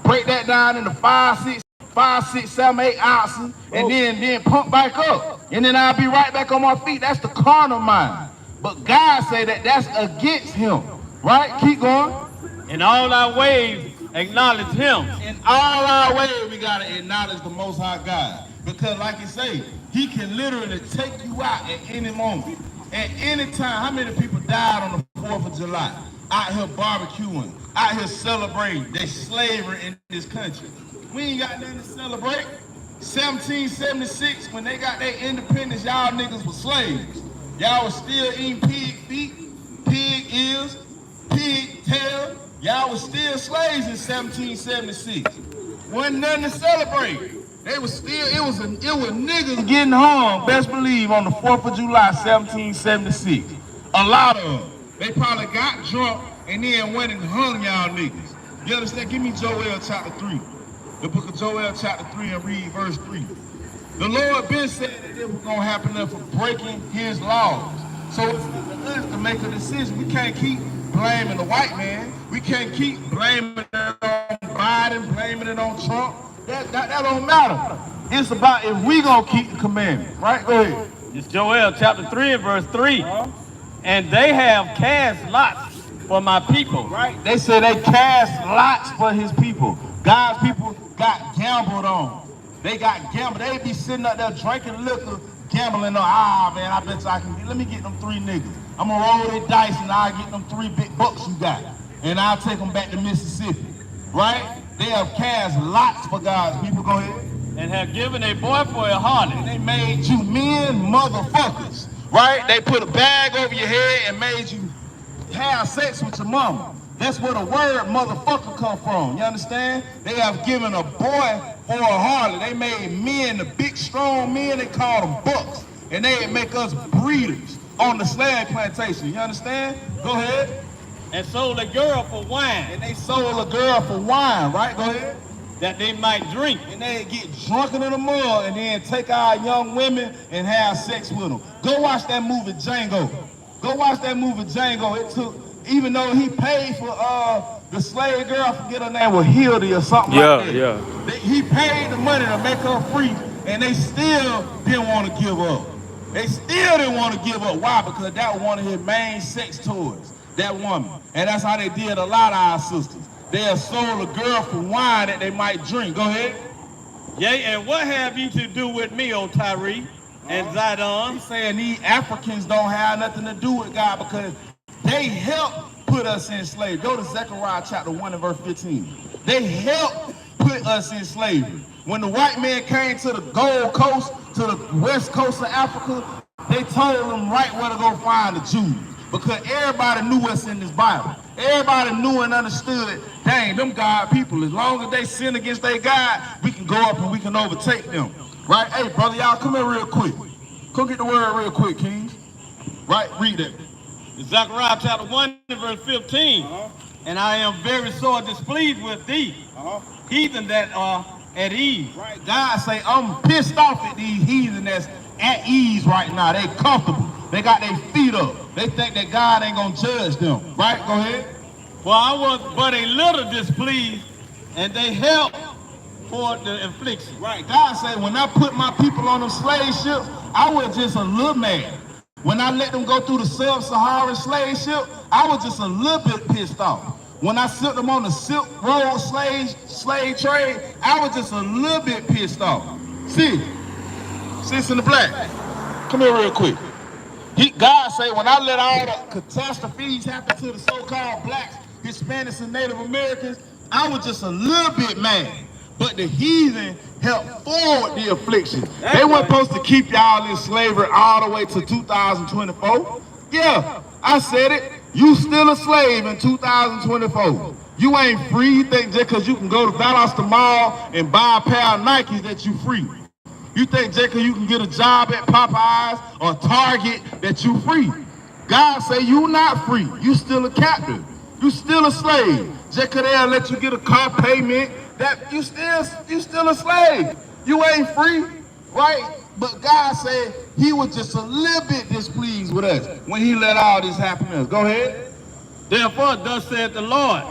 break that down into 5, 6, 7, 8 ounces, and then pump back up. And then I'll be right back on my feet. That's the carnal mind. But God say that that's against him. Right? Keep going. In all our ways, acknowledge him. In all our ways, we got to acknowledge the Most High God. Because like you say, he can literally take you out at any moment. At any time. How many people died on the 4th of July? Out here barbecuing. Out here celebrating. There's slavery in this country. We ain't got nothing to celebrate. 1776, when they got their independence, y'all niggas were slaves. Y'all was still eating pig feet, pig ears, pig tail. Y'all was still slaves in 1776. Wasn't nothing to celebrate. They was still, it was niggas getting hung, best believe, on the 4th of July, 1776. A lot of them. They probably got drunk and then went and hung y'all niggas. You understand? Give me Joel chapter 3. The book of Joel chapter 3 and read verse 3. The Lord been said that it was going to happen there for breaking his laws. So it's up to us to make a decision. We can't keep blaming the white man. We can't keep blaming it on Biden, blaming it on Trump. That don't matter. It's about if we going to keep the commandment. Right? Go ahead. It's Joel chapter 3 and verse 3. And they have cast lots for my people. Right? They said they cast lots for his people. God's people got gambled on. They got gambled. They be sitting up there drinking liquor, gambling on, man, I bet you I can let me get them 3 niggas. I'm gonna roll their dice and I'll get them 3 big bucks you got. And I'll take them back to Mississippi. Right? They have cast lots for God's people. Go ahead. And have given a boy for a harlot. And they made you men motherfuckers. Right? They put a bag over your head and made you have sex with your mama. That's where the word motherfucker come from. You understand? They have given a boy for a harlot. They made men, the big strong men, they call them bucks. And they make us breeders on the slave plantation. You understand? Go ahead. And sold a girl for wine. And they sold a girl for wine, right? Go ahead. That they might drink. And they get drunken in the mud and then take our young women and have sex with them. Go watch that movie Django. Go watch that movie Django. It took, even though he paid for the slave girl, I forget her name, was Hildy or something like that. Yeah. He paid the money to make her free, and they still didn't want to give up. They still didn't want to give up. Why? Because that was one of his main sex toys, that woman. And that's how they did a lot of our sisters. They have sold a girl for wine that they might drink. Go ahead. Yea, and what have you to do with me, O Tyree and Zidon? He's saying these Africans don't have nothing to do with God because they helped put us in slavery. Go to Zechariah chapter 1 and verse 15. They helped put us in slavery. When the white man came to the Gold Coast, to the west coast of Africa, they told them right where to go find the Jews. Because everybody knew what's in this Bible. Everybody knew and understood, dang, them God people, as long as they sin against their God, we can go up and we can overtake them. Right? Hey, brother, y'all come here real quick. Come get the word real quick, Kings. Right? Read it. Zechariah chapter 1 and verse 15. And I am very sore displeased with thee, heathen that are at ease. Right? God say, I'm pissed off at these heathen that's at ease right now. They comfortable. They got their feet up. They think that God ain't gonna judge them. Right? Go ahead. For I was but a little displeased, and they helped for the affliction. Right. God said, when I put my people on them slave ships, I was just a little mad. When I let them go through the sub-Saharan slave ship, I was just a little bit pissed off. When I sent them on the Silk Road slave trade, I was just a little bit pissed off. See, sis in the black, come here real quick. God say, when I let all the catastrophes happen to the so-called blacks, Hispanics, and Native Americans, I was just a little bit mad. But the heathen helped forward the affliction. They weren't supposed to keep y'all in slavery all the way to 2024. Yeah, I said it. You still a slave in 2024. You ain't free. You think just because you can go to Valdosta Mall and buy a pair of Nikes that you free. You think just because you can get a job at Popeyes or Target that you free. God say you not free. You still a captive. You still a slave. Just because they'll let you get a car payment, that you still a slave. You ain't free, right? But God said he was just a little bit displeased with us when he let all this happen to us. Go ahead. Therefore, thus saith the Lord,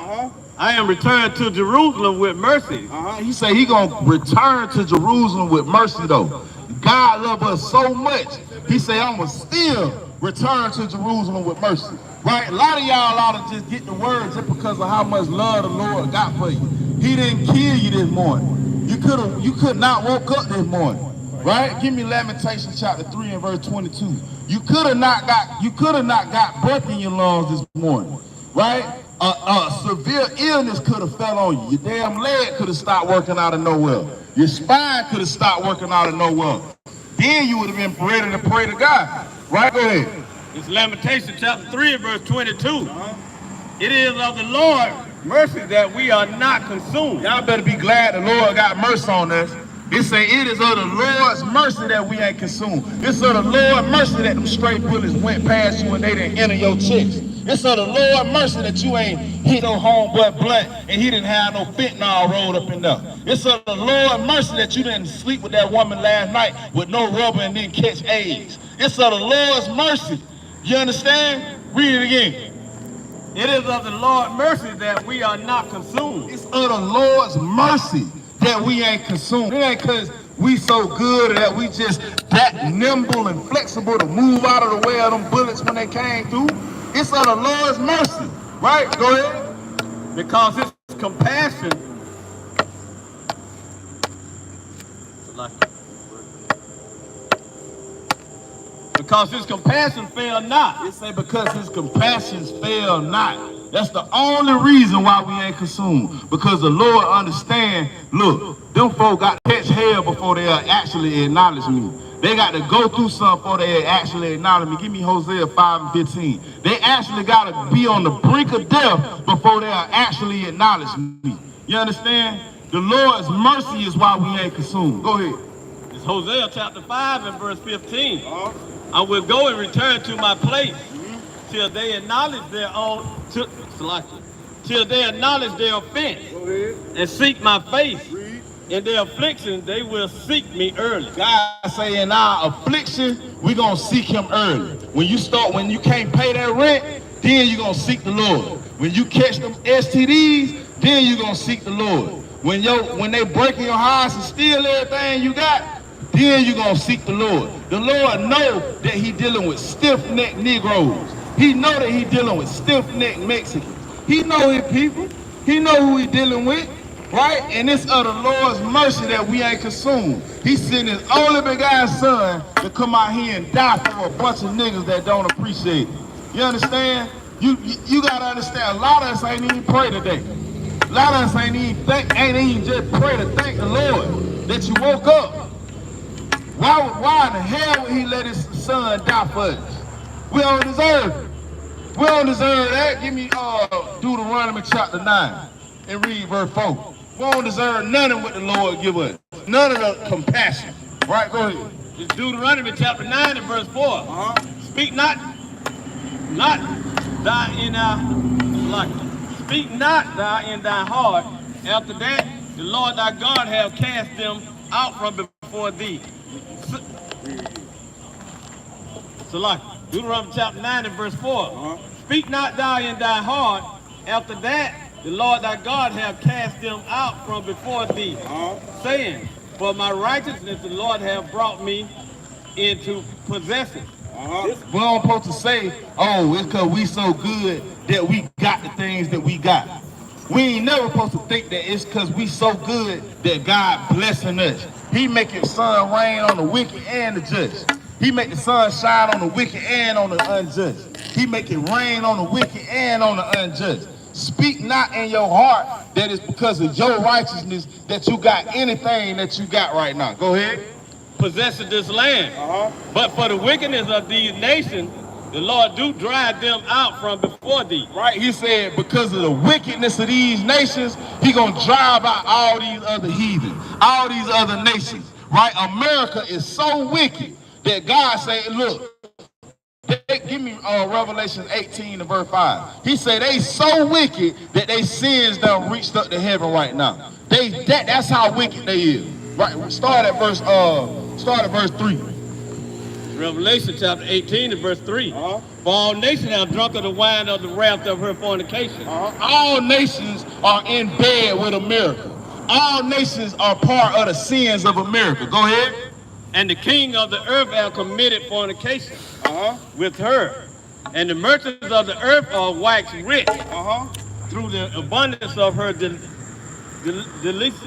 I am returned to Jerusalem with mercy. He said he gonna return to Jerusalem with mercy though. God loved us so much. He said I'm gonna still return to Jerusalem with mercy. Right? A lot of y'all ought to just get the word just because of how much love the Lord got for you. He didn't kill you this morning. You could not woke up this morning. Right? Give me Lamentations chapter 3 and verse 22. You could have not got breath in your lungs this morning. Right? Severe illness could have fell on you. Your damn leg could have stopped working out of nowhere. Your spine could have stopped working out of nowhere. Then you would have been ready to pray to God. Right? Go ahead. It's Lamentation chapter 3 and verse 22. It is of the Lord mercy that we are not consumed. Y'all better be glad the Lord got mercy on us. It say it is of the Lord's mercy that we ain't consumed. It's of the Lord's mercy that them straight bullets went past you and they didn't enter your chest. It's of the Lord's mercy that you ain't hit no homeboy blunt and he didn't have no fentanyl rolled up in there. It's of the Lord's mercy that you didn't sleep with that woman last night with no rubber and didn't catch AIDS. It's of the Lord's mercy. You understand? Read it again. It is of the Lord's mercy that we are not consumed. It's of the Lord's mercy that we ain't consumed. It ain't because we so good or that we just that nimble and flexible to move out of the way of them bullets when they came through. It's of the Lord's mercy. Right? Go ahead. Because his compassion fail not. It say because his compassions fail not. That's the only reason why we ain't consumed. Because the Lord understand, look, them folk got to catch hell before they actually acknowledge me. They got to go through something before they actually acknowledge me. Give me Hosea 5 and 15. They actually got to be on the brink of death before they actually acknowledge me. You understand? The Lord's mercy is why we ain't consumed. Go ahead. It's Hosea chapter 5 and verse 15. I will go and return to my place till they acknowledge their own, till they acknowledge their offense and seek my face. In their affliction, they will seek me early. God say in our affliction, we gonna seek him early. When you can't pay that rent, then you gonna seek the Lord. When you catch them STDs, then you gonna seek the Lord. When they break in your house and steal everything you got, then you gonna seek the Lord. The Lord know that he dealing with stiff-necked Negroes. He know that he dealing with stiff-necked Mexicans. He know his people. He know who he dealing with. Right? And it's of the Lord's mercy that we ain't consumed. He sent his only begotten son to come out here and die for a bunch of niggas that don't appreciate it. You understand? You gotta understand, a lot of us ain't even pray today. A lot of us ain't even just pray to thank the Lord that you woke up. Why in the hell would he let his son die for us? We don't deserve it. We don't deserve that. Give me Deuteronomy chapter 9 and read verse 4. We don't deserve none of what the Lord give us. None of the compassion. Right? Go ahead. It's Deuteronomy chapter 9 and verse 4. Speak not thou in thy heart. After that, the Lord thy God have cast them out from before thee. Deuteronomy chapter 9 and verse 4. Speak not thou in thy heart. After that, the Lord thy God have cast them out from before thee, saying, for my righteousness the Lord have brought me into possession. We don't supposed to say, oh, it's because we so good that we got the things that we got. We ain't never supposed to think that it's because we so good that God blessing us. He make his sun rain on the wicked and the just. He make the sun shine on the wicked and on the unjust. He make it rain on the wicked and on the unjust. Speak not in your heart that it's because of your righteousness that you got anything that you got right now. Go ahead. Possessing this land. But for the wickedness of these nations, the Lord do drive them out from before thee. Right? He said because of the wickedness of these nations, he gonna drive out all these other heathen, all these other nations. Right? America is so wicked that God said, look, give me Revelation 18 and verse 5. He said they so wicked that they sins done reached up to heaven right now. That's how wicked they is. Right? Start at verse 3. Revelation chapter 18 and verse 3. For all nations have drunk of the wine of the wrath of her fornication. All nations are in bed with America. All nations are part of the sins of America. Go ahead. And the king of the earth have committed fornication with her. And the merchants of the earth are waxed rich through the abundance of her delicious.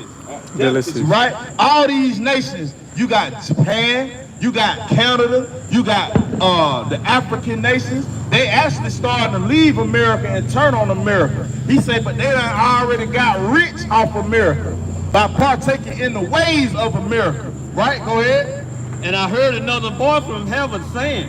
Right? All these nations, you got Japan, you got Canada, you got the African nations. They actually starting to leave America and turn on America. He said, but they done already got rich off America by partaking in the ways of America. Right? Go ahead. And I heard another voice from heaven saying,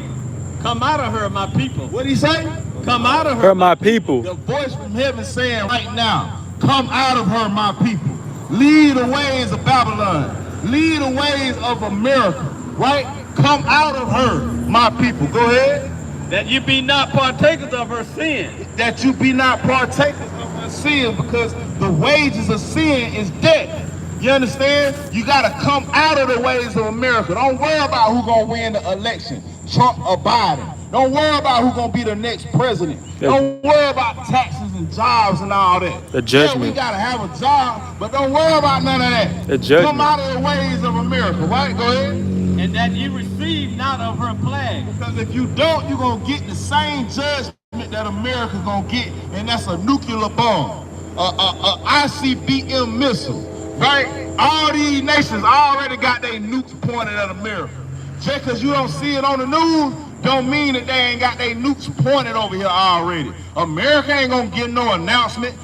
come out of her, my people. What did he say? Come out of her, my people. The voice from heaven saying right now, come out of her, my people. Lead the ways of Babylon. Lead the ways of America. Right? Come out of her, my people. Go ahead. That you be not partakers of her sin. That you be not partakers of her sin, because the wages of sin is death. You understand? You got to come out of the ways of America. Don't worry about who's going to win the election, Trump or Biden. Don't worry about who's going to be the next president. Don't worry about taxes and jobs and all that. The judgment. Yeah, we got to have a job, but don't worry about none of that. The judgment. Come out of the ways of America, right? Go ahead. And that you receive not of her plague. Because if you don't, you're going to get the same judgment that America's going to get, and that's a nuclear bomb, a ICBM missile. Right? All these nations already got their nukes pointed at America. Just because you don't see it on the news, don't mean that they ain't got their nukes pointed over here already. America ain't gonna get no announcement.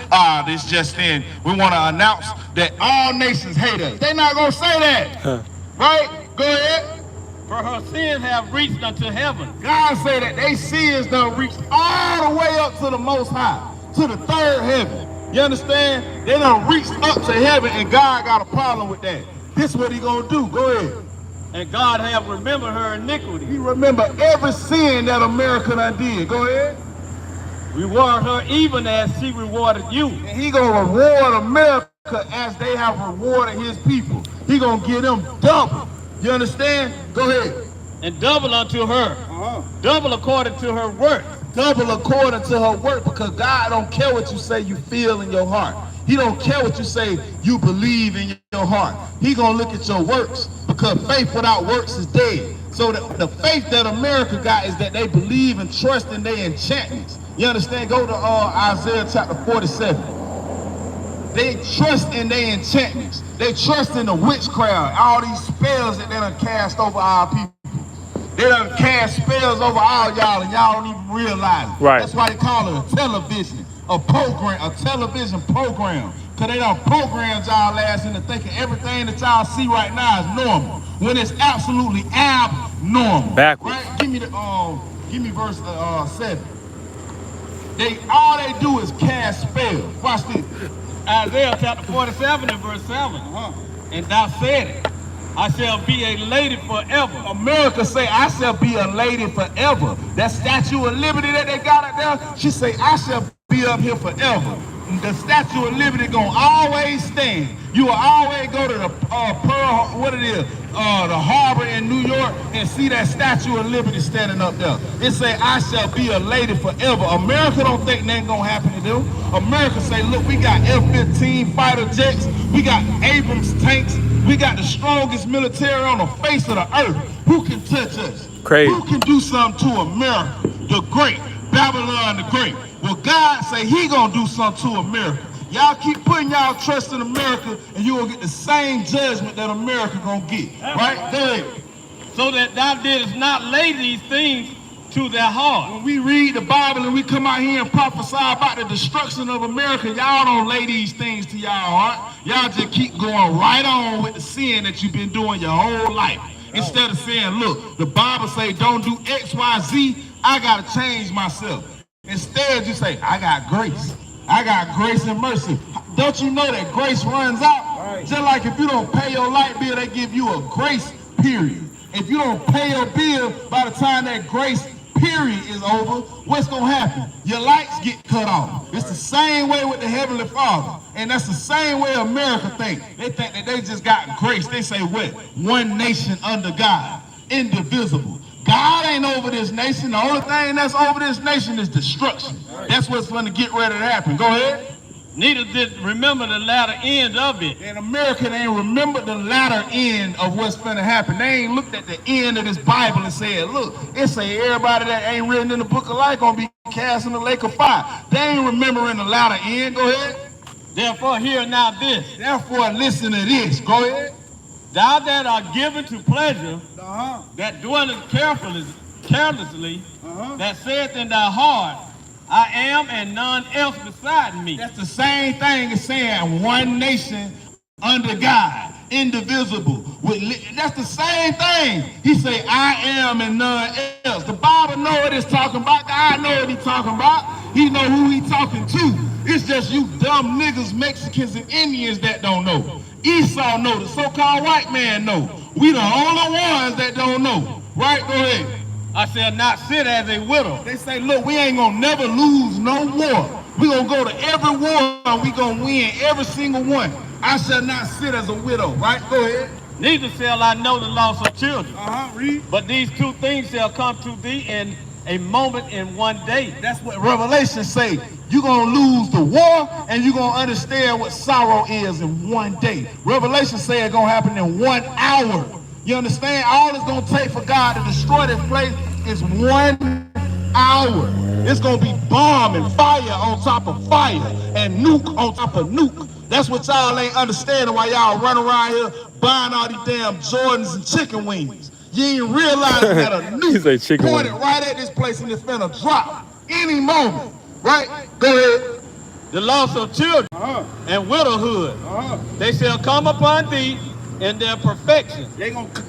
This just in. We want to announce that all nations hate us. They not gonna say that. Right? Go ahead. For her sins have reached unto heaven. God say that they sins done reached all the way up to the Most High, to the third heaven. You understand? They done reached up to heaven, and God got a problem with that. This is what he gonna do. Go ahead. And God have remembered her iniquity. He remember every sin that America done did. Go ahead. Reward her even as she rewarded you. And he gonna reward America as they have rewarded his people. He gonna give them double. You understand? Go ahead. And double unto her. Double according to her work. Double according to her work, because God don't care what you say you feel in your heart. He don't care what you say you believe in your heart. He gonna look at your works, because faith without works is dead. So the faith that America got is that they believe and trust in their enchantments. You understand? Go to Isaiah chapter 47. They trust in their enchantments. They trust in the witchcraft, all these spells that they done cast over our people. They done cast spells over all y'all, and y'all don't even realize it. Right. That's why they call it a television, a television program. Because they done programmed y'all ass into thinking everything that y'all see right now is normal, when it's absolutely abnormal. Backwards. Right? Give me verse 7. All they do is cast spells. Watch this. Isaiah chapter 47 and verse 7. And thou said, I shall be a lady forever. America say, I shall be a lady forever. That Statue of Liberty that they got up there, she say, I shall be up here forever. The Statue of Liberty gonna always stand. You will always go to the the harbor in New York and see that Statue of Liberty standing up there. It say, I shall be a lady forever. America don't think nothing gonna happen to them. America say, look, we got F-15 fighter jets, we got Abrams tanks, we got the strongest military on the face of the earth. Who can touch us? Crazy. Who can do something to America, the great, Babylon the great? Well, God say he gonna do something to America. Y'all keep putting y'all trust in America, and you will get the same judgment that America gonna get. Right? Go ahead. So that thou didst not lay these things to their heart. When we read the Bible and we come out here and prophesy about the destruction of America, y'all don't lay these things to y'all heart. Y'all just keep going right on with the sin that you've been doing your whole life. Instead of saying, look, the Bible say don't do X, Y, Z, I gotta change myself. Instead, you say, I got grace. I got grace and mercy. Don't you know that grace runs out? Right. Just like if you don't pay your light bill, they give you a grace period. If you don't pay your bill, by the time that grace period is over, what's gonna happen? Your lights get cut off. It's the same way with the Heavenly Father. And that's the same way America think. They think that they just got grace. They say what? One nation under God, indivisible. God ain't over this nation. The only thing that's over this nation is destruction. That's what's going to get ready to happen. Go ahead. Neither did remember the latter end of it. And America ain't remembered the latter end of what's going to happen. They ain't looked at the end of this Bible and said, look, it say everybody that ain't written in the book of life going to be cast in the lake of fire. They ain't remembering the latter end. Go ahead. Therefore, hear now this. Therefore, listen to this. Go ahead. Thou that art given to pleasure, that dwelleth carelessly, that saith in thy heart, I am and none else beside me. That's the same thing as saying one nation under God, indivisible. That's the same thing. He say, I am and none else. The Bible know what it's talking about. God know what he's talking about. He know who he talking to. It's just you dumb niggas, Mexicans, and Indians that don't know. Esau know. The so-called white man know. We the only ones that don't know. Right? Go ahead. I shall not sit as a widow. They say, look, we ain't gonna never lose no war. We gonna go to every war and we gonna win every single one. I shall not sit as a widow. Right? Go ahead. Neither shall I know the loss of children. Read. But these two things shall come to thee in a moment in one day. That's what Revelation say. You're going to lose the war and you're going to understand what sorrow is in one day. Revelation say it's going to happen in 1 hour. You understand? All it's going to take for God to destroy this place is 1 hour. It's going to be bomb and fire on top of fire and nuke on top of nuke. That's what y'all ain't understanding why y'all run around here buying all these damn Jordans and chicken wings. You ain't realizing that a nuke pointed right at this place and it's finna drop any moment. Right? Go ahead. The loss of children and widowhood. They shall come upon thee in their perfection.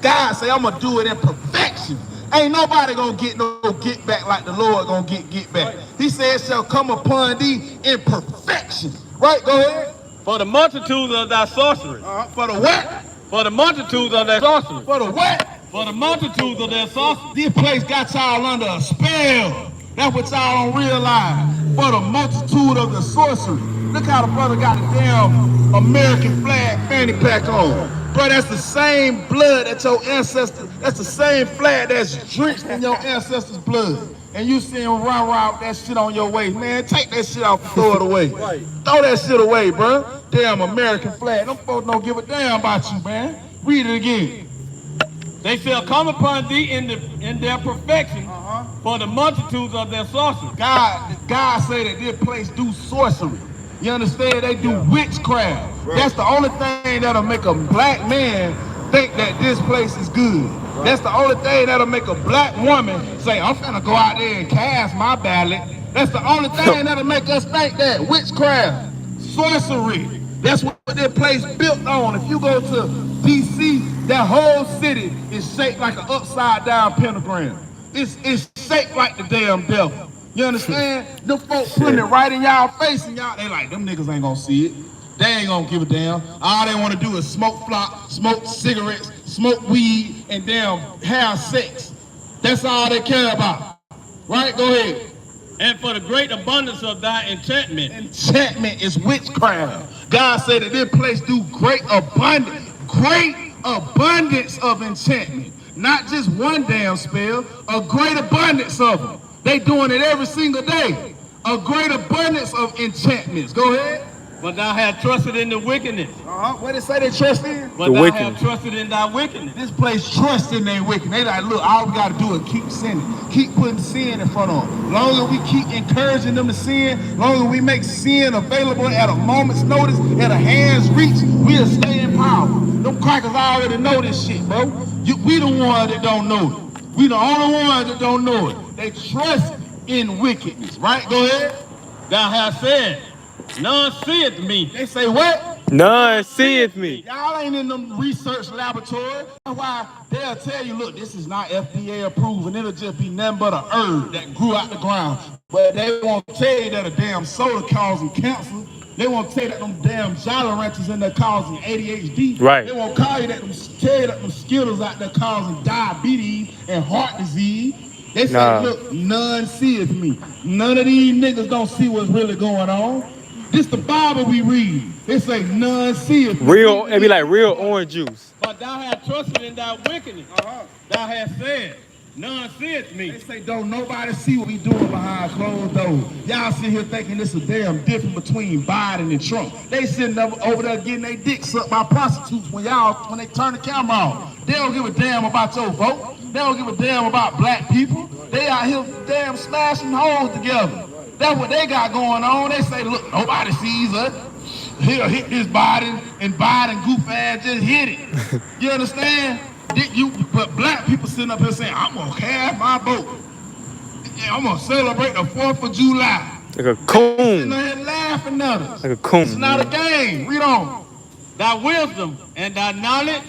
God say, I'm gonna do it in perfection. Ain't nobody gonna get no get back like the Lord gonna get back. He said, shall come upon thee in perfection. Right? Go ahead. For the multitude of thy sorcery. For the what? For the multitude of their sorcery. For the what? For the multitude of their sorcery. This place got y'all under a spell. That's what y'all don't realize. For the multitude of the sorcery. Look how the brother got a damn American flag fanny pack on. Bro, that's the same blood that your ancestors, that's the same flag that's drenched in your ancestors' blood. And you see him run around with that shit on your waist. Man, take that shit off and throw it away. Throw that shit away, bro. Damn American flag. Them folks don't give a damn about you, man. Read it again. They shall come upon thee in their perfection for the multitudes of their sorcery. God say that this place do sorcery. You understand? They do witchcraft. That's the only thing that'll make a black man think that this place is good. That's the only thing that'll make a black woman say, I'm finna go out there and cast my ballot. That's the only thing that'll make us think that. Witchcraft, sorcery. That's what this place built on. If you go to D.C., that whole city is shaped like an upside down pentagram. It's shaped like the damn devil. You understand? Them folks putting it right in y'all face and y'all, they like, them niggas ain't gonna see it. They ain't gonna give a damn. All they wanna do is smoke flop, smoke cigarettes, smoke weed, and damn have sex. That's all they care about. Right? Go ahead. And for the great abundance of thy enchantment. Enchantment is witchcraft. God said that this place do great abundance of enchantment. Not just one damn spell, a great abundance of them. They doing it every single day. A great abundance of enchantments. Go ahead. But thou hast trusted in the wickedness. What they say they trust in? But thou hast trusted in thy wickedness. This place trusts in their wickedness. They like, look, all we got to do is keep sinning. Keep putting sin in front of them. Longer we keep encouraging them to sin, longer we make sin available at a moment's notice, at a hand's reach, we'll stay in power. Them crackers already know this shit, bro. We the ones that don't know it. We the only ones that don't know it. They trust in wickedness, right? Go ahead. Thou hast said, none seeth me. They say what? None seeth me. Y'all ain't in them research laboratories. That's why they'll tell you, look, this is not FDA approved, and it'll just be nothing but a herb that grew out the ground. But they won't tell you that a damn soda causing cancer. They won't tell you that them damn Jolly Ranchers in there causing ADHD. Right. They won't tell you that them Skittles out there causing diabetes and heart disease. They say, look, none seeth me. None of these niggas don't see what's really going on. This the Bible we read. They say none seeth me. Real, it be like real orange juice. But thou hast trusted in thy wickedness. Thou hast said, nonsense me. They say don't nobody see what we doing behind closed doors. Y'all sit here thinking this is damn different between Biden and Trump. They sitting over there getting their dick sucked by prostitutes when they turn the camera on. They don't give a damn about your vote. They don't give a damn about black people. They out here damn smashing holes together. That's what they got going on. They say, look, nobody sees us. He'll hit this Biden, and Biden goof ass just hit it. You understand? But black people sitting up here saying, I'm gonna cast my vote. Yeah, I'm gonna celebrate the 4th of July. Like a coon. Sitting there laughing at us. Like a coon. It's not a game. Read on. Thy wisdom and thy knowledge,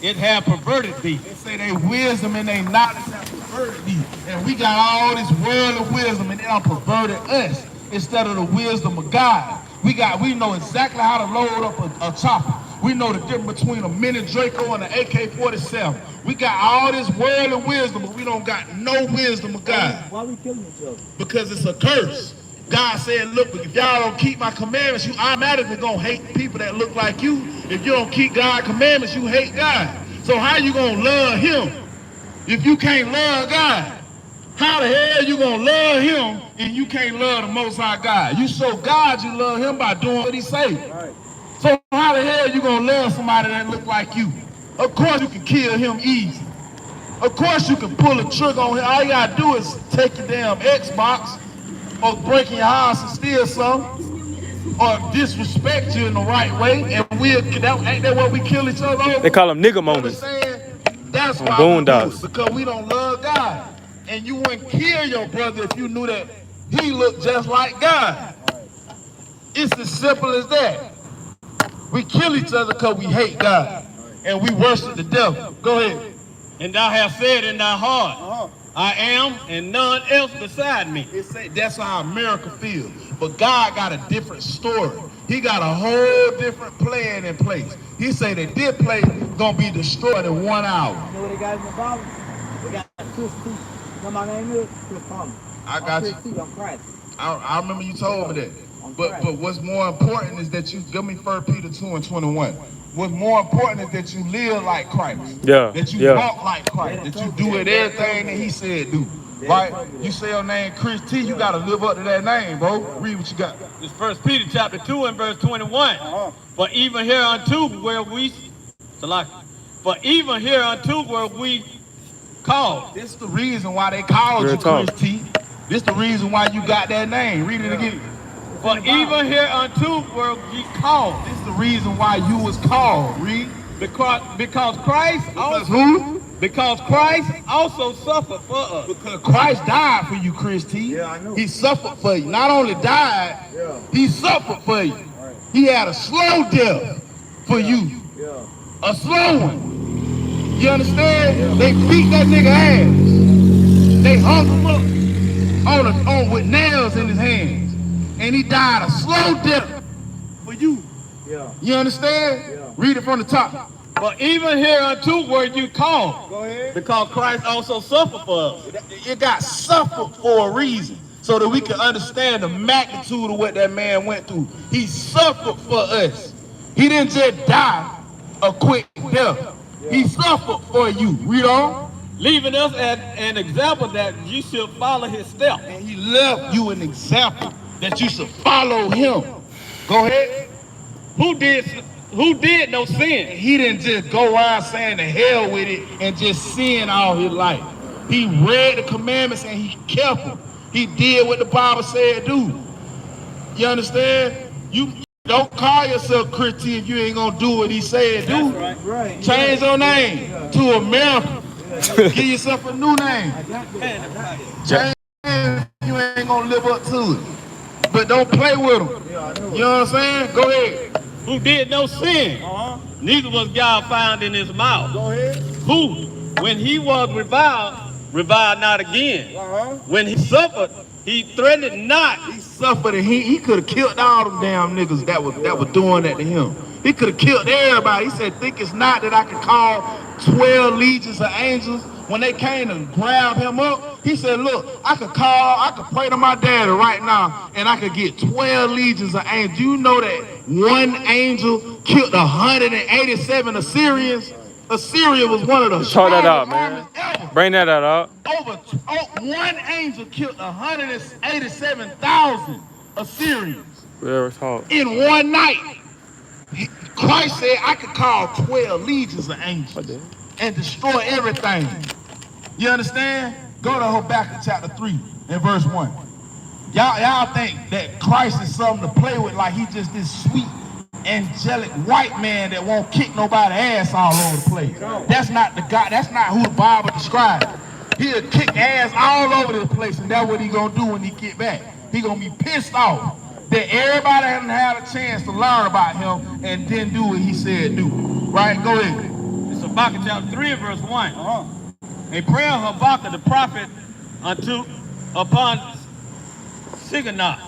it have perverted thee. They say their wisdom and their knowledge have perverted thee. And we got all this worldly wisdom and they done perverted us instead of the wisdom of God. We know exactly how to load up a chopper. We know the difference between a mini Draco and an AK-47. We got all this worldly wisdom, but we don't got no wisdom of God. Why are we killing each other? Because it's a curse. God said, look, if y'all don't keep my commandments, you automatically gonna hate people that look like you. If you don't keep God's commandments, you hate God. So how you gonna love him if you can't love God? How the hell you gonna love him and you can't love the Most High God? You show God you love him by doing what he say. Right. So how the hell you gonna love somebody that look like you? Of course you can kill him easy. Of course you can pull a trigger on him. All you gotta do is take your damn Xbox or break in your house and steal something or disrespect you in the right way, and ain't that what we kill each other over? They call them nigga moments. That's why we do it, because we don't love God. And you wouldn't kill your brother if you knew that he looked just like God. It's as simple as that. We kill each other because we hate God and we worship the devil. Go ahead. And thou hast said in thy heart, I am and none else beside me. That's how America feels. But God got a different story. He got a whole different plan in place. He said that this place gonna be destroyed in 1 hour. You know what they got in the Bible? They got Chris T. You know my name is? Chris Palmer. I got you. Chris T. I'm Christ. I remember you told me that. But what's more important is that you give me 1 Peter 2:21. What's more important is that you live like Christ. Yeah. That you walk like Christ. That you do everything that he said do. Right? You say your name Chris T, you gotta live up to that name, bro. Read what you got. This 1 Peter chapter 2 and verse 21. For even hereunto where we called. This is the reason why they called you Chris T. This is the reason why you got that name. Read it again. For even hereunto were ye called. This is the reason why you was called. Read. Because Christ also who? Because Christ also suffered for us. Because Christ died for you, Chris T. Yeah, I know. He suffered for you. Not only died, he suffered for you. Right. He had a slow death for you. Yeah. A slow one. You understand? Yeah. They beat that nigga ass. They hung him up with nails in his hands. And he died a slow death for you. Yeah. You understand? Yeah. Read it from the top. But even hereunto were you called. Go ahead. Because Christ also suffered for us. It got suffered for a reason, so that we can understand the magnitude of what that man went through. He suffered for us. He didn't just die a quick death. Yeah. He suffered for you. Read on. Leaving us as an example that you should follow his steps. And he left you an example that you should follow him. Go ahead. Who did no sin? He didn't just go around saying to hell with it and just sin all his life. He read the commandments and he kept them. He did what the Bible said do. You understand? You don't call yourself Christian if you ain't gonna do what he said do. That's right. Change your name to America. Give yourself a new name. Change you ain't gonna live up to it. But don't play with them. You know what I'm saying? Go ahead. Who did no sin, neither was God found in his mouth. Go ahead. Who, when he was reviled not again. When he suffered, he threatened not. He suffered and he could have killed all them damn niggas that were doing that to him. He could have killed everybody. He said, think it's not that I can call 12 legions of angels. When they came to grab him up, he said, look, I could pray to my daddy right now, and I could get 12 legions of angels. You know that one angel killed 187 Assyrians? Assyria was one of the Talk that strongest out, man. armies ever. Bring that out. One angel killed 187,000 Assyrians Very talk. in one night. Christ said, I could call 12 legions of angels and destroy everything. You understand? Go to Habakkuk chapter 3 and verse 1. Y'all think that Christ is something to play with, like he just this sweet, angelic white man that won't kick nobody's ass all over the place. That's not the God. That's not who the Bible describes. He'll kick ass all over the place, and that's what he gonna do when he get back. He gonna be pissed off that everybody hasn't had a chance to learn about him and didn't do what he said do. Right? Go ahead. It's Habakkuk chapter 3 and verse 1. A prayer of Habakkuk the prophet upon Sigonah.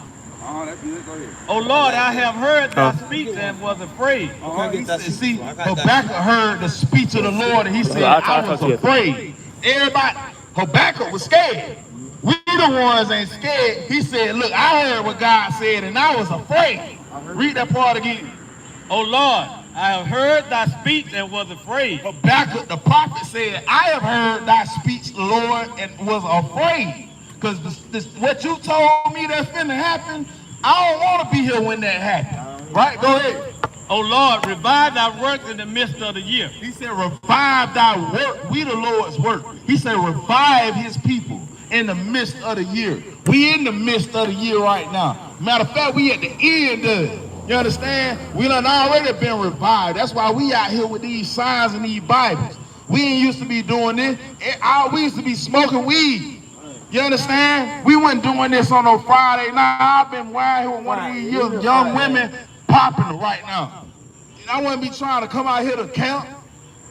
That's good. Go ahead. O Lord, I have heard thy speech and was afraid. See, Habakkuk heard the speech of the Lord and he said, I was afraid. Everybody, Habakkuk was scared. We the ones ain't scared. He said, look, I heard what God said and I was afraid. Read that part again. O Lord, I have heard thy speech and was afraid. Habakkuk the prophet said, I have heard thy speech, Lord, and was afraid. Because what you told me that's finna happen, I don't want to be here when that happens. Right? Go ahead. O Lord, revive thy works in the midst of the year. He said, revive thy work. We the Lord's work. He said, revive his people in the midst of the year. We in the midst of the year right now. Matter of fact, we at the end of it. You understand? We done already been revived. That's why we out here with these signs and these Bibles. We ain't used to be doing this. We used to be smoking weed. You understand? We wasn't doing this on no Friday night. I've been wild here with one of these young women popping right now. And I wouldn't be trying to come out here to camp,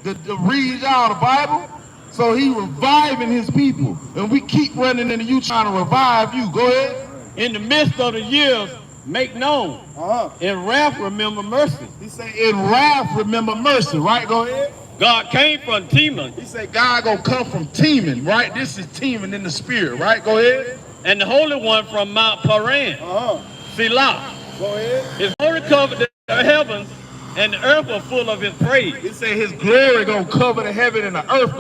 to read y'all the Bible. So he reviving his people. And we keep running into you trying to revive you. Go ahead. In the midst of the years, make known. In wrath, remember mercy. He said, in wrath, remember mercy. Right? Go ahead. God came from Teman. He said, God gonna come from Teman. Right? This is Teman in the spirit. Right? Go ahead. And the Holy One from Mount Paran. Selah. Go ahead. His glory covered the heavens, and the earth was full of his praise. He said his glory gonna cover the heaven and the earth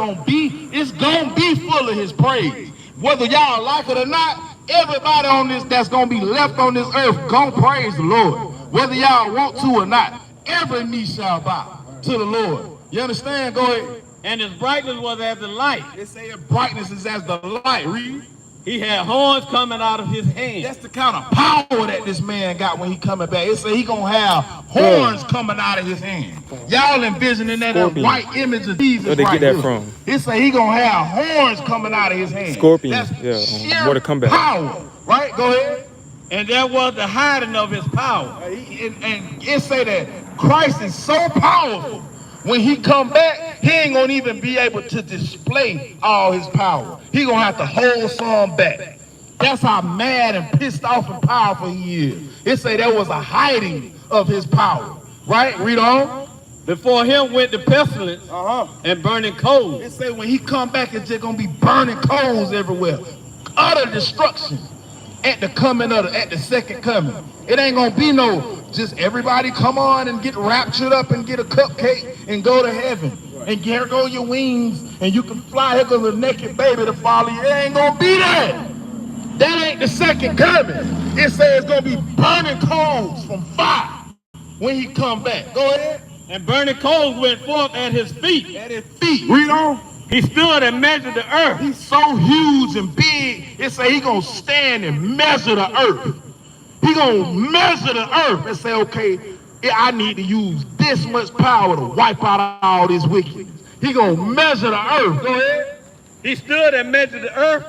it's gonna be full of his praise. Whether y'all like it or not, everybody on this that's gonna be left on this earth gonna praise the Lord. Whether y'all want to or not, every knee shall bow to the Lord. You understand? Go ahead. And his brightness was as the light. They say his brightness is as the light. Read. He had horns coming out of his hand. That's the kind of power that this man got when he coming back. It say he gonna have horns coming out of his hand. Y'all envisioning that white image of Jesus. Where they right get that here. from? It say he gonna have horns coming out of his hand. Scorpion. That's sheer Where to come back. power. Right? Go ahead. And there was the hiding of his power. And it say that Christ is so powerful. When he come back, he ain't gonna even be able to display all his power. He gonna have to hold some back. That's how mad and pissed off and powerful he is. It say there was a hiding of his power. Right? Read on. Before him went the pestilence and burning coals. It say when he come back, it's just gonna be burning coals everywhere. Utter destruction at the second coming. It ain't gonna be no just everybody come on and get raptured up and get a cupcake and go to heaven. And here go your wings and you can fly. Here goes a naked baby to follow you. It ain't gonna be that. That ain't the second coming. It says it's gonna be burning coals from fire when he come back. Go ahead. And burning coals went forth at his feet. At his feet. Read on. He stood and measured the earth. He's so huge and big, it say he gonna stand and measure the earth. He gonna measure the earth and say, okay, I need to use this much power to wipe out all this wickedness. He gonna measure the earth. Go ahead. He stood and measured the earth.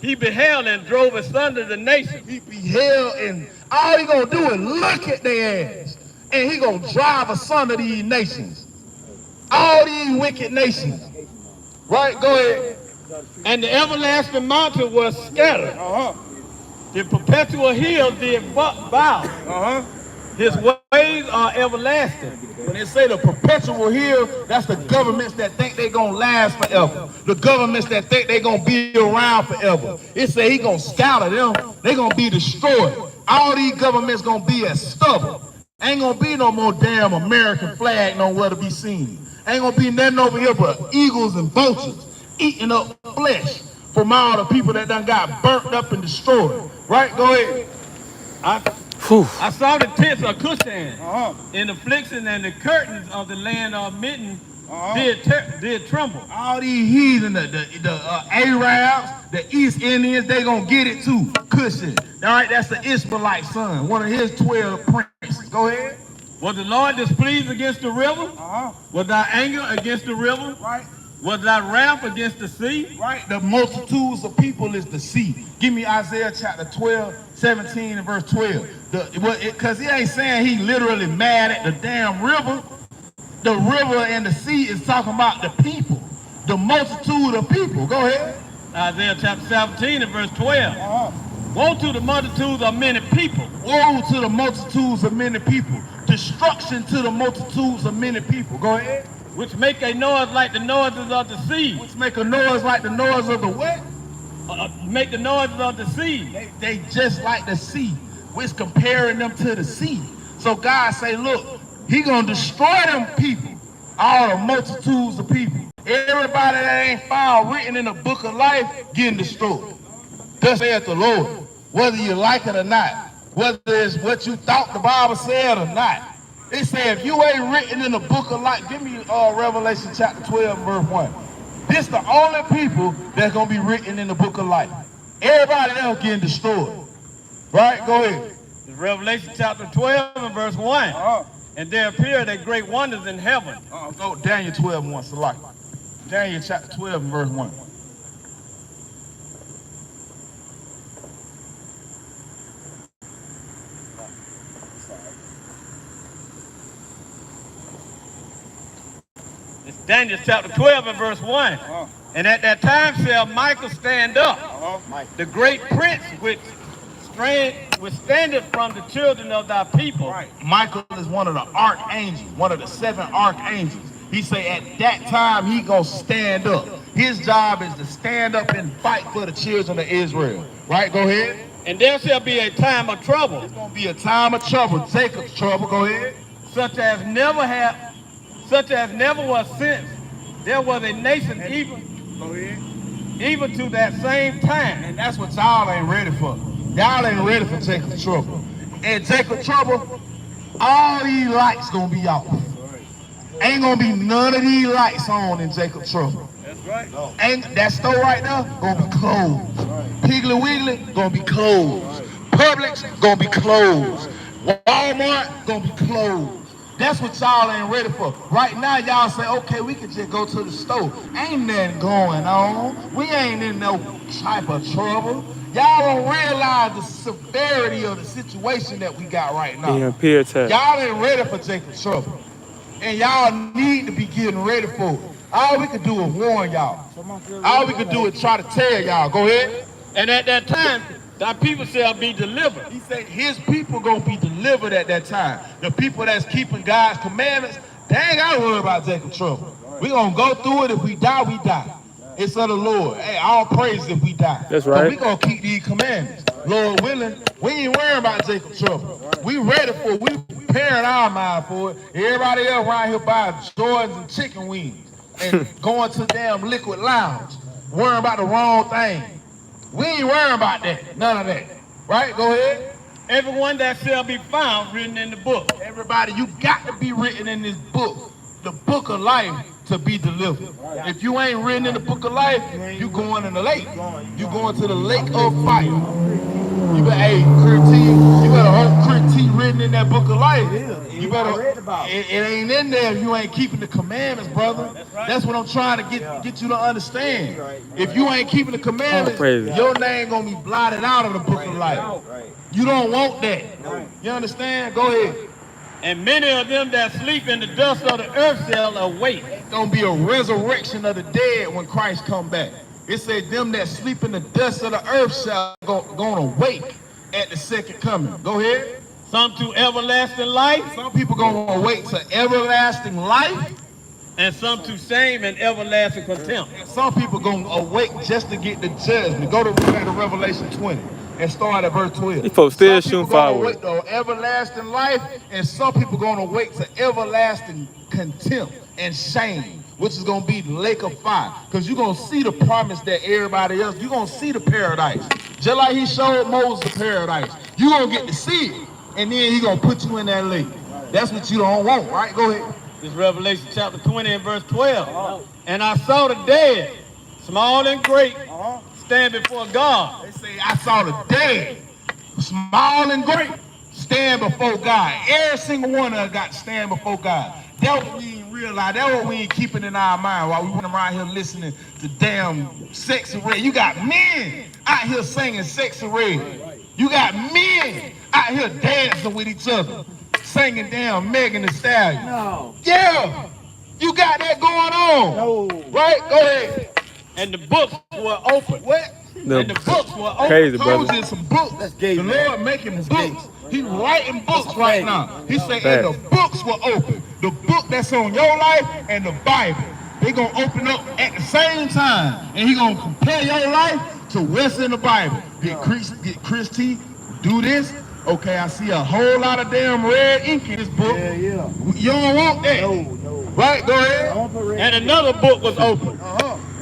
He beheld and drove asunder the nations. He beheld, and all he gonna do is look at their ass. And he gonna drive asunder these nations. All these wicked nations. Right? Go ahead. And the everlasting mountain was scattered. The perpetual hills did bow. His ways are everlasting. When they say the perpetual hill, that's the governments that think they're going to last forever. The governments that think they're going to be around forever. It say he going to scatter them. They're going to be destroyed. All these governments going to be as stubble. Ain't gonna be no more damn American flag nowhere to be seen. Ain't gonna be nothing over here but eagles and vultures eating up flesh from all the people that done got burnt up and destroyed. Right? Go ahead. I saw the tents of Cushan in the affliction, and the curtains of the land of Mitten did tremble. All these heathen, the Arabs, the East Indians, they gonna get it too. Cushan. All right, that's the Ishmaelite son, one of his 12 princes. Go ahead. Was the Lord displeased against the river? Was thy anger against the river? Right. Was thy wrath against the sea? Right. The multitudes of people is the sea. Give me Isaiah chapter 12, 17 and verse 12. Because he ain't saying he literally mad at the damn river. The river and the sea is talking about the people. The multitude of people. Go ahead. Isaiah chapter 17 and verse 12. Woe to the multitudes of many people. Woe to the multitudes of many people. Destruction to the multitudes of many people. Go ahead. Which make a noise like the noises of the sea. Which make a noise like the noise of the what? Make the noises of the sea. They just like the sea. Which comparing them to the sea. So God say, look, he gonna destroy them people. All the multitudes of people. Everybody that ain't found written in the book of life getting destroyed. Thus saith the Lord. Whether you like it or not. Whether it's what you thought the Bible said or not. It said, if you ain't written in the book of life, give me Revelation chapter 12, verse 1. This the only people that's going to be written in the book of life. Everybody else getting destroyed. Right? Go ahead. It's Revelation chapter 12 and verse 1. And there appeared a great wonders in heaven. Go Daniel 12 and 1, Salaki. Daniel chapter 12 and verse 1. Daniel chapter 12 and verse 1. And at that time shall Michael stand up, the great prince which standeth from the children of thy people. Right. Michael is one of the archangels, one of the 7 archangels. He say at that time he gonna stand up. His job is to stand up and fight for the children of Israel. Right, go ahead. And there shall be a time of trouble. It's gonna be a time of trouble, Jacob's trouble, go ahead. Such as never was since there was a nation even to that same time. And that's what y'all ain't ready for. Y'all ain't ready for Jacob's trouble. And Jacob's trouble, all these lights gonna be off. Ain't gonna be none of these lights on in Jacob's trouble. That's right. And that store right now gonna be closed. Piggly Wiggly gonna be closed. Publix gonna be closed. Walmart gonna be closed. That's what y'all ain't ready for. Right now, y'all say, okay, we can just go to the store. Ain't nothing going on. We ain't in no type of trouble. Y'all don't realize the severity of the situation that we got right now. Y'all ain't ready for Jacob's trouble. And y'all need to be getting ready for it. All we can do is warn y'all. All we can do is try to tell y'all. Go ahead. And at that time, thy people shall be delivered. He said his people gonna be delivered at that time. The people that's keeping God's commandments, they ain't gotta worry about Jacob's trouble. We gonna go through it. If we die, we die. It's of the Lord. Hey, all praise if we die. That's right. But we gonna keep these commandments. Lord willing, we ain't worrying about Jacob's trouble. We ready for it. We preparing our mind for it. Everybody else around here buying Jordans and chicken wings and going to damn Liquid Lounge, worrying about the wrong thing. We ain't worrying about that. None of that. Right? Go ahead. Everyone that shall be found written in the book. Everybody, you got to be written in this book, the book of life, to be delivered. If you ain't written in the book of life, you going in the lake. You going to the lake of fire. You better, hey, you better hope T written in that book of life. You better, it ain't in there if you ain't keeping the commandments, brother. That's what I'm trying to get you to understand. If you ain't keeping the commandments, your name gonna be blotted out of the book of life. You don't want that. You understand? Go ahead. And many of them that sleep in the dust of the earth shall awake. It's gonna be a resurrection of the dead when Christ come back. It said them that sleep in the dust of the earth shall gonna wake at the second coming. Go ahead. Some to everlasting life. Some people gonna awake to everlasting life. And some to shame and everlasting contempt. And some people gonna awake just to get the judgment. Go to Revelation 20. and start at verse 12. These folks still Some shooting people gonna fireworks. wait to everlasting life, and some people gonna wait to everlasting contempt and shame, which is gonna be the lake of fire. Because you're gonna see the promise that everybody else, you're gonna see the paradise. Just like he showed Moses the paradise. You're gonna get to see it, and then he gonna put you in that lake. That's what you don't want, right? Go ahead. This Revelation chapter 20 and verse 12. And I saw the dead, small and great, stand before God. They say, I saw the dead, small and great, stand before God. Every single one of us got to stand before God. That's what we ain't realize. That's what we ain't keeping in our mind while we run around here listening to damn Sexy Red. You got men out here singing Sexy Red. You got men out here dancing with each other, singing damn Megan Thee Stallion. No. Yeah, you got that going on. No. Right? Go ahead. And the books were open. What? And the books were open. Crazy, Told brother. you some books. gay, The man. Lord making books. He writing books right now. He said, Facts. and the books were open. The book that's on your life and the Bible. They gonna open up at the same time, and he gonna compare your life to what's in the Bible. Did Christy do this? Okay, I see a whole lot of damn red ink in this book. Yeah. You don't want that. No. Right? Go ahead. I want to read. And another book was open,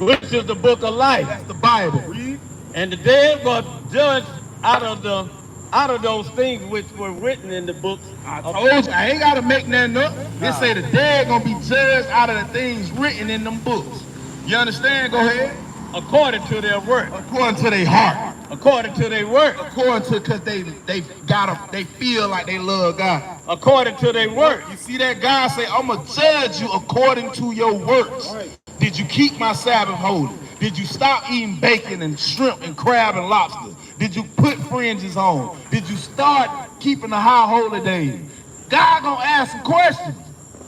which is the book of life. That's the Bible. Read. And the dead were judged out of those things which were written in the books. I told you, I ain't gotta make nothing up. They say the dead gonna be judged out of the things written in them books. You understand? Go ahead. According to their work. According to their heart. According to their work. According to, cause they feel like they love God. According to their work. You see that God say, I'ma judge you according to your works. Did you keep my Sabbath holy? Did you stop eating bacon and shrimp and crab and lobster? Did you put fringes on? Did you start keeping the high holy days? God gonna ask some questions.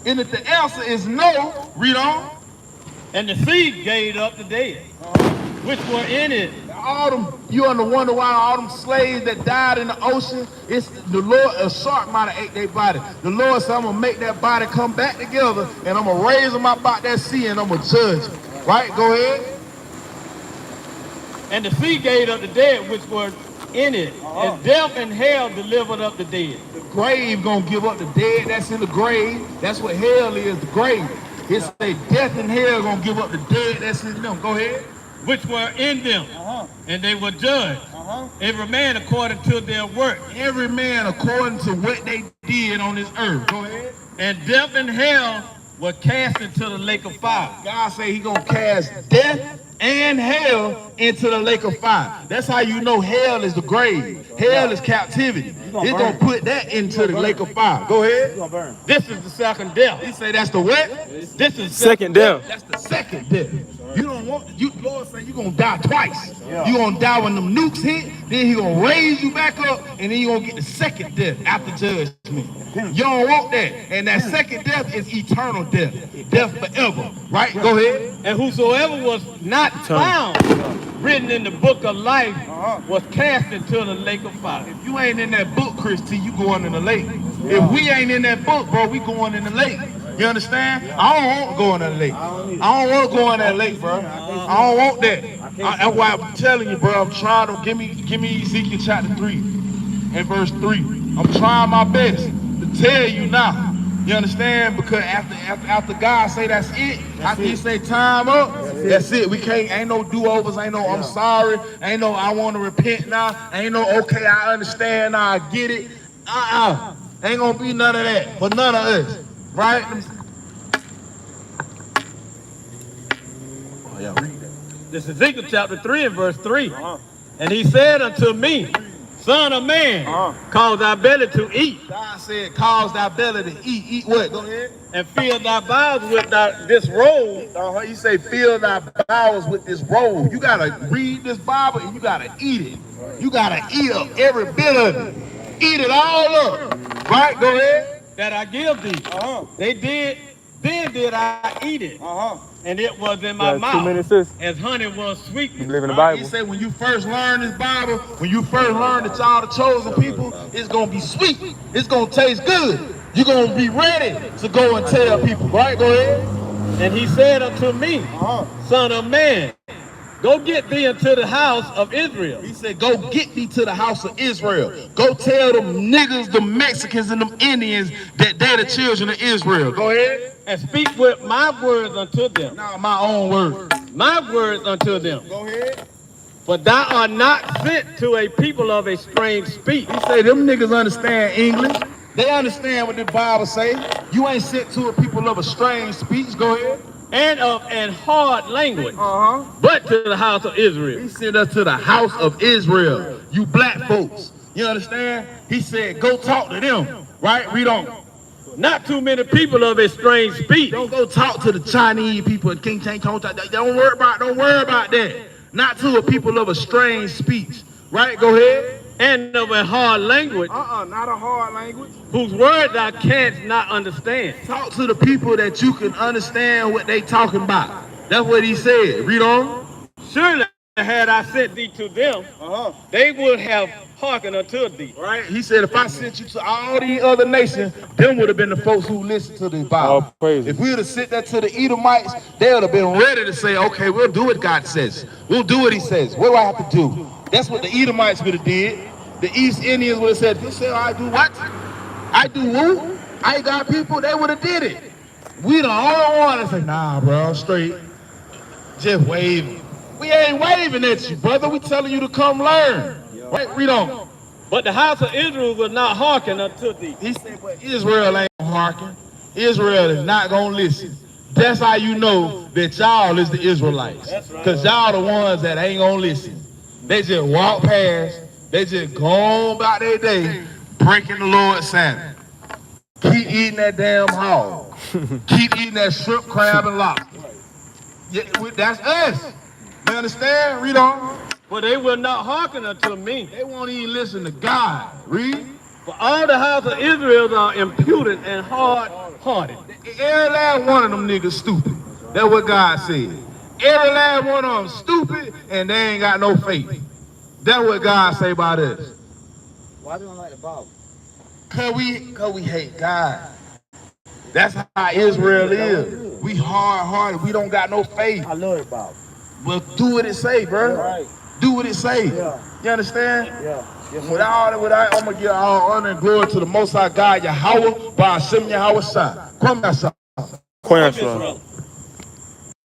And if the answer is no, read on. And the sea gave up the dead, which were in it. All them, you on the wonder why all them slaves that died in the ocean, it's the Lord, a shark might have ate their body. The Lord said, I'm gonna make that body come back together, and I'm gonna raise them up out that sea, and I'm gonna judge them. Right? Go ahead. And the sea gave up the dead, which were in it. And death and hell delivered up the dead. The grave gonna give up the dead that's in the grave. That's what hell is, the grave. It's a death and hell gonna give up the dead that's in them. Go ahead. Which were in them. And they were judged. Every man according to their work. Every man according to what they did on this earth. Go ahead. And death and hell were cast into the lake of fire. God say he gonna cast death and hell into the lake of fire. That's how you know hell is the grave. Hell is captivity. He's gonna put that into the lake of fire. Go ahead. Gonna burn. This is the second death. He say that's the what? This is Second death. That's the second death. You don't want, Lord say you gonna die twice. You gonna die when them nukes hit, then he gonna raise you back up, and then you gonna get the second death after judgment. You don't want that. And that second death is eternal death. Death forever. Right? Go ahead. And whosoever was not found written in the book of life was cast into the lake of fire. If you ain't in that book, Christy, you going in the lake. If we ain't in that book, bro, we going in the lake. You understand? I don't want to go in that lake. I don't want to go in that lake, bro. I don't want that. That's why I'm telling you, bro. I'm trying to give me Ezekiel chapter 3 and verse 3. I'm trying my best to tell you now. You understand? Because after God say that's it, after he say time up, that's it. We can't, ain't no do-overs, ain't no I'm sorry, ain't no I want to repent now, ain't no okay, I understand now, I get it. Ain't gonna be none of that for none of us. Right? Oh, yeah, read that. This is Ezekiel chapter 3 and verse 3. And he said unto me, Son of man, cause thy belly to eat. God said, cause thy belly to eat. Eat what? Go ahead. And fill thy bowels with this roll. He say, fill thy bowels with this roll. You gotta read this Bible and you gotta eat it. You gotta eat up every bit of it. Eat it all up. Right? Go ahead. That I give thee. They did, then did I eat it. And it was in my mouth. 2 minutes, sis. As honey was sweet. You believe in the He Bible? said when you first learn this Bible, when you first learn that y'all the chosen people, it's gonna be sweet. It's gonna taste good. You're gonna be ready to go and tell people. Right? Go ahead. And he said unto me, Son of man, Go get thee into the house of Israel. He said, go get thee to the house of Israel. Go tell them niggas, the Mexicans, and them Indians that they're the children of Israel. Go ahead. And speak with my words unto them. Now my own word. My words unto them. Go ahead. For thou art not sent to a people of a strange speech. He say them niggas understand English. They understand what the Bible say. You ain't sent to a people of a strange speech. Go ahead. And of an hard language, but to the house of Israel. He sent us to the house of Israel, you black folks. You understand? He said, go talk to them, right? Read on. Not too many people of a strange speech. Don't go talk to the Chinese people and King Chang Tong. Don't worry about that. Not to a people of a strange speech, right? Go ahead. And of a hard language, Not a hard language. whose words thou canst not understand. Talk to the people that you can understand what they talking about. That's what he said. Read on. Surely had I sent thee to them, they would have hearkened unto thee. Right? He said, if I sent you to all these other nations, them would have been the folks who listened to the Bible. If we would have sent that to the Edomites, they would have been ready to say, okay, we'll do what God says. We'll do what he says. What do I have to do? That's what the Edomites would have did. The East Indians would have said, you say, I do what? I do who? I got people, they would have did it. We the only one that say, nah, bro, straight. Just waving. We ain't waving at you, brother. We telling you to come learn. Right? Read on. But the house of Israel will not hearken unto thee. He said, but Israel ain't gonna hearken. Israel is not gonna listen. That's how you know that y'all is the Israelites. Because y'all the ones that ain't gonna listen. They just walk past. They just go on about their day, breaking the Lord's Sabbath. Keep eating that damn hog. Keep eating that shrimp, crab, and lobster. Yeah, that's us. You understand? Read on. For they will not hearken unto me. They won't even listen to God. Read. For all the house of Israel are impudent and hard-hearted. Every last one of them niggas stupid. That's what God said. Every last one of them stupid and they ain't got no faith. That's what God say about us. Why do you don't like the Bible? Cause we hate God. That's how Israel is. We hard-hearted. We don't got no faith. I love the Bible. Well, do what it say, bro. Right. Do what it say. Yeah. You understand? Yeah. Yes, With I'm gonna give all honor and glory to the Most High God, Yahweh, by Hashem Yahweh Shah. Come here, son. Come here, son.